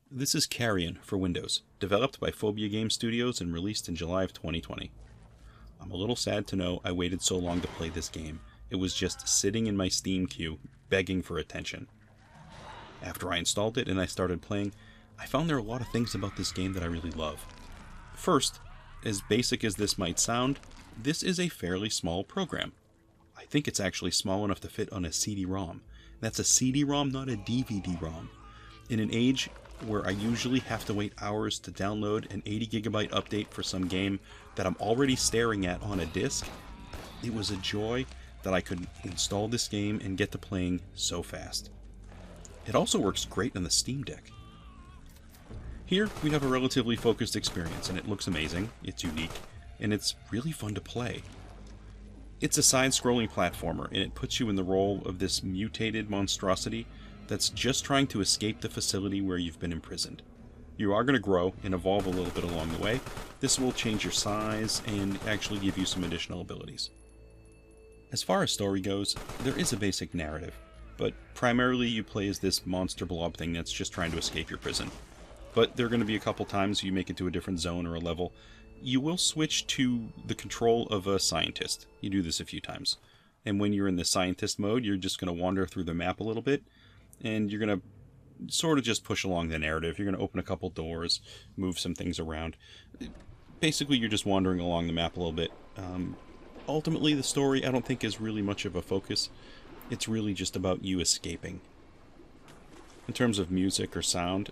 This is Carrion for Windows, developed by Phobia Game Studios and released in July of 2020. I'm a little sad to know I waited so long to play this game. It was just sitting in my Steam queue, begging for attention. After I installed it and I started playing, I found there are a lot of things about this game that I really love. First, as basic as this might sound, this is a fairly small program. I think it's actually small enough to fit on a CD-ROM. That's a CD-ROM, not a DVD-ROM. In an age where I usually have to wait hours to download an 80GB update for some game that I'm already staring at on a disc, it was a joy that I could install this game and get to playing so fast. It also works great on the Steam Deck. Here we have a relatively focused experience, and it looks amazing, it's unique, and it's really fun to play. It's a side-scrolling platformer, and it puts you in the role of this mutated monstrosity that's just trying to escape the facility where you've been imprisoned. You are going to grow and evolve a little bit along the way. This will change your size and actually give you some additional abilities. As far as story goes, there is a basic narrative, but primarily you play as this monster blob thing that's just trying to escape your prison. But there are going to be a couple times you make it to a different zone or a level. You will switch to the control of a scientist. You do this a few times. And when you're in the scientist mode, you're just going to wander through the map a little bit, and you're going to sort of just push along the narrative. You're going to open a couple doors, move some things around. Basically, you're just wandering along the map a little bit. Ultimately, the story, I don't think, is really much of a focus. It's really just about you escaping. In terms of music or sound,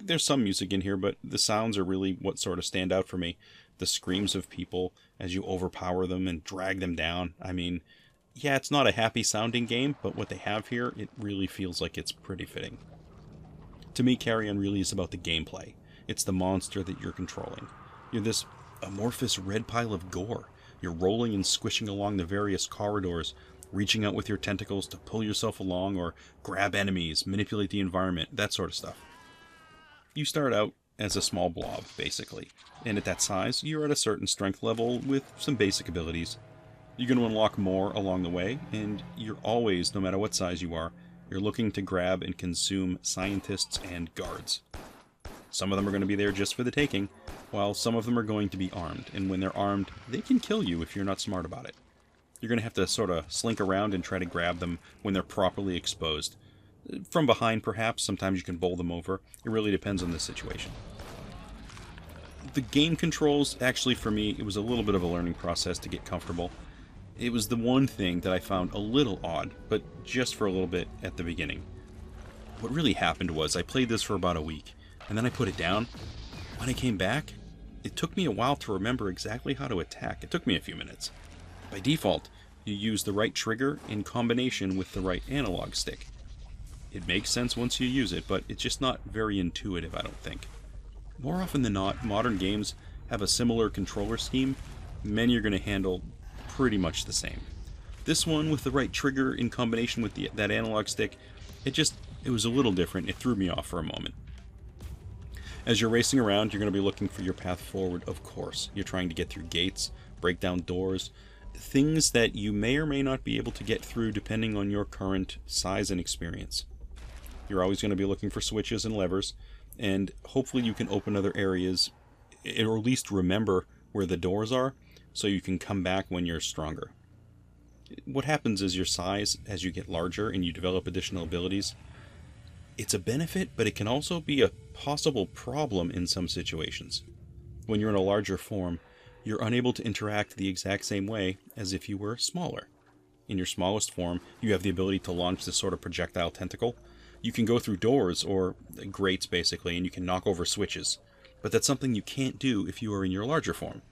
there's some music in here, but the sounds are really what sort of stand out for me. The screams of people as you overpower them and drag them down. I mean, yeah, it's not a happy sounding game, but what they have here, it really feels like it's pretty fitting. To me, Carrion really is about the gameplay. It's the monster that you're controlling. You're this amorphous red pile of gore. You're rolling and squishing along the various corridors, reaching out with your tentacles to pull yourself along or grab enemies, manipulate the environment, that sort of stuff. You start out as a small blob, basically, and at that size, you're at a certain strength level with some basic abilities. You're going to unlock more along the way, and you're always, no matter what size you are, you're looking to grab and consume scientists and guards. Some of them are going to be there just for the taking, while some of them are going to be armed, and when they're armed, they can kill you if you're not smart about it. You're going to have to sort of slink around and try to grab them when they're properly exposed. From behind, perhaps. Sometimes you can bowl them over. It really depends on the situation. The game controls, actually for me, it was a little bit of a learning process to get comfortable. It was the one thing that I found a little odd, but just for a little bit at the beginning. What really happened was I played this for about a week, and then I put it down. When I came back, it took me a while to remember exactly how to attack. It took me a few minutes. By default, you use the right trigger in combination with the right analog stick. It makes sense once you use it, but it's just not very intuitive, I don't think. More often than not, modern games have a similar controller scheme. Many are going to handle pretty much the same. This one, with the right trigger in combination with that analog stick, it was a little different. It threw me off for a moment. As you're racing around, you're going to be looking for your path forward, of course. You're trying to get through gates, break down doors, things that you may or may not be able to get through depending on your current size and experience. You're always going to be looking for switches and levers, and hopefully you can open other areas, or at least remember where the doors are, so you can come back when you're stronger. What happens is your size, as you get larger and you develop additional abilities, it's a benefit, but it can also be a possible problem in some situations. When you're in a larger form, you're unable to interact the exact same way as if you were smaller. In your smallest form, you have the ability to launch this sort of projectile tentacle. You can go through doors, or grates basically, and you can knock over switches. But that's something you can't do if you are in your larger form.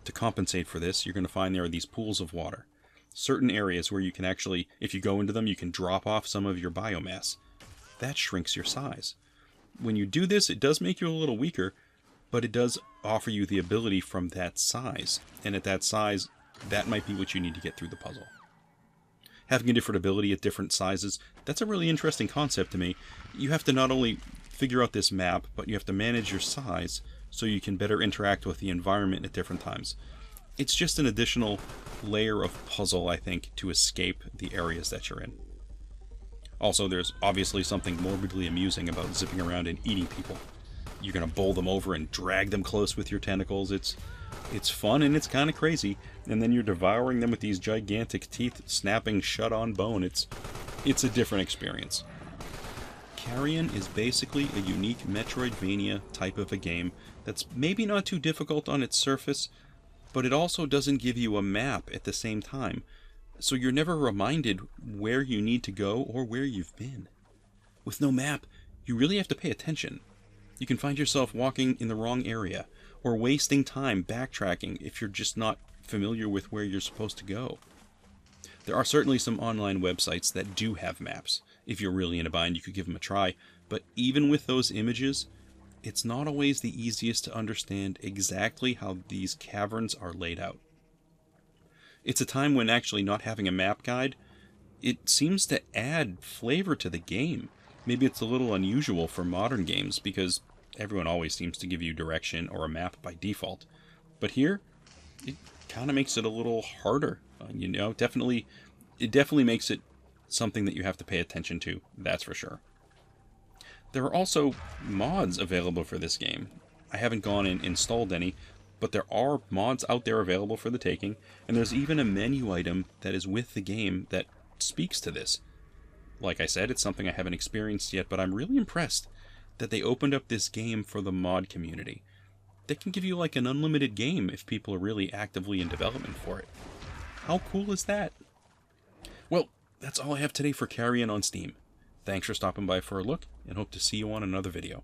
To compensate for this, you're going to find there are these pools of water. Certain areas where you can actually, if you go into them, you can drop off some of your biomass. That shrinks your size. When you do this, it does make you a little weaker, but it does offer you the ability from that size. And at that size, that might be what you need to get through the puzzle. Having a different ability at different sizes, that's a really interesting concept to me. You have to not only figure out this map, but you have to manage your size so you can better interact with the environment at different times. It's just an additional layer of puzzle, I think, to escape the areas that you're in. Also, there's obviously something morbidly amusing about zipping around and eating people. You're going to bowl them over and drag them close with your tentacles. It's fun and it's kind of crazy. And then you're devouring them with these gigantic teeth snapping shut on bone. It's a different experience. Carrion is basically a unique Metroidvania type of a game that's maybe not too difficult on its surface, but it also doesn't give you a map at the same time. So you're never reminded where you need to go or where you've been. With no map, you really have to pay attention. You can find yourself walking in the wrong area, or wasting time backtracking if you're just not familiar with where you're supposed to go. There are certainly some online websites that do have maps. If you're really in a bind, you could give them a try, but even with those images, it's not always the easiest to understand exactly how these caverns are laid out. It's a time when actually not having a map guide, it seems to add flavor to the game. Maybe it's a little unusual for modern games because everyone always seems to give you direction or a map by default. But here, it kind of makes it a little harder. It definitely makes it something that you have to pay attention to, that's for sure. There are also mods available for this game. I haven't gone and installed any, but there are mods out there available for the taking, and there's even a menu item that is with the game that speaks to this. Like I said, it's something I haven't experienced yet, but I'm really impressed that they opened up this game for the mod community. They can give you like an unlimited game if people are really actively in development for it. How cool is that? Well, that's all I have today for Carrion on Steam. Thanks for stopping by for a look, and hope to see you on another video.